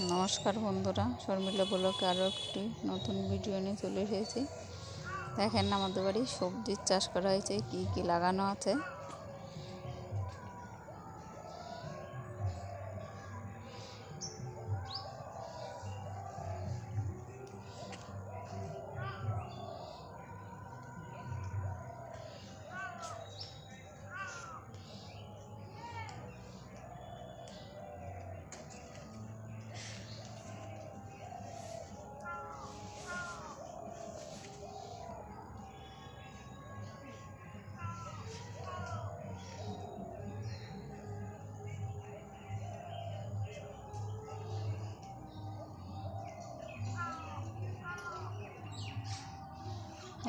নমস্কার বন্ধুরা, শর্মিলা ব্লগে আরও একটি নতুন ভিডিও নিয়ে চলে এসেছি। দেখেন আমাদের বাড়ি সবজির চাষ করা হয়েছে, কি কি লাগানো আছে।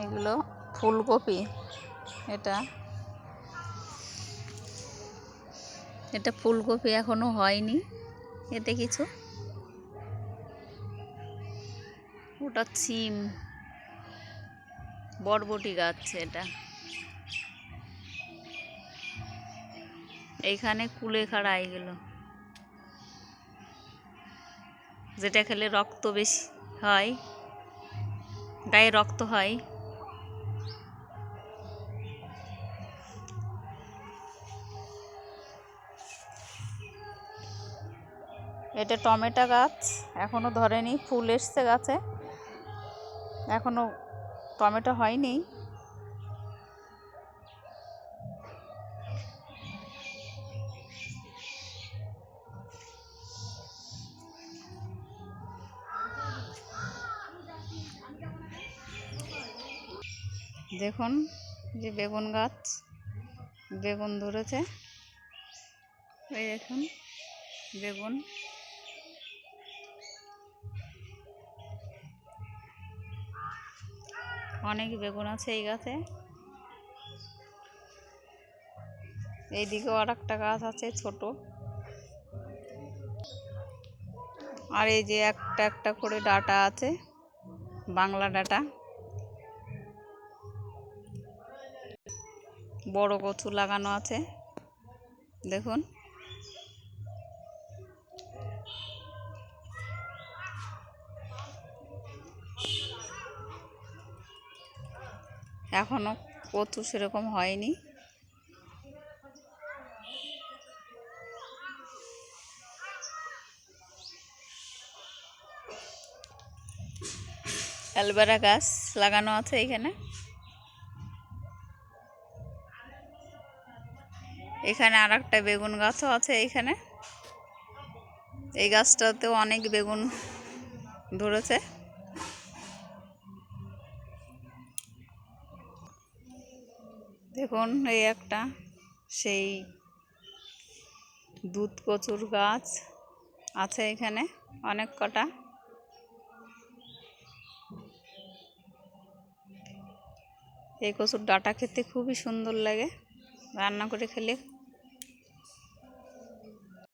এগুলো ফুলকপি। এটা এটা ফুলকপি এখনো হয়নি, এতে কিছু। ওটা সিম, বরবটি গাছ। এটা এইখানে কুলেখাড়া, এগুলো যেটা খেলে রক্ত বেশি হয়, গায়ে রক্ত হয়। এটা টমেটো গাছ, এখনো ধরেনি, ফুল এসছে গাছে, এখনো টমেটো হয়নি। দেখুন যে বেগুন গাছ, বেগুন ধরেছে। এই দেখুন বেগুন, অনেক বেগুন আছে এই গাছে। এইদিকেও আর একটা গাছ আছে ছোট, আর এই যে একটা একটা করে ডাঁটা আছে, বাংলা ডাঁটা। বড় কচু লাগানো আছে, দেখুন। এখনো কচু সেরকম হয়নি। অ্যালোভেরা গাছ লাগানো আছে এখানে। এখানে আর একটা বেগুন গাছও আছে এইখানে। এই গাছটাতেও অনেক বেগুন ধরেছে। দেখুন এই একটা সেই দুধ কচুর গাছ আছে এখানে অনেক কটা। এই কচুর ডাঁটা খেতে খুবই সুন্দর লাগে, রান্না করে খেলে